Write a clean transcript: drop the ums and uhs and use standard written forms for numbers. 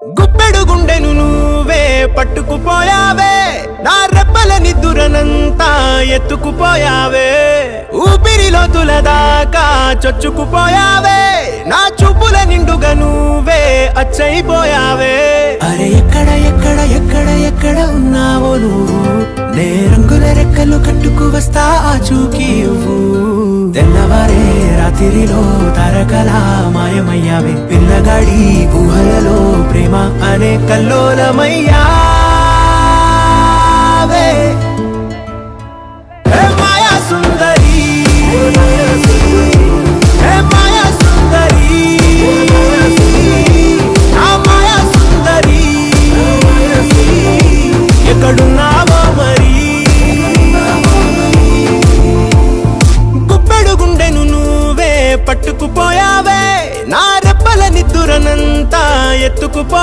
గుప్పెడు గుండెను నువ్వే పట్టుకుపోయావే, నా రెప్పల నిద్దురనంతా ఎత్తుకుపోయావే, ఊపిరిలో తులదాకా చొచ్చుకుపోయావే, నా చూపుల నిండుగా నువ్వే అచ్చయిపోయావే. అరే ఎక్కడ ఎక్కడ ఎక్కడ ఎక్కడ ఉన్నావో నువ్వు, నే రంగుల రెక్కలు కట్టుకు వస్తా ఆచూకీ ఇవ్వు. తెల్లవారే రాత్రిలో తారకలా మాయమయ్యావే, పిల్లగాడి గుహలలో ప్రేమ అనే కల్లోలమయ్యా.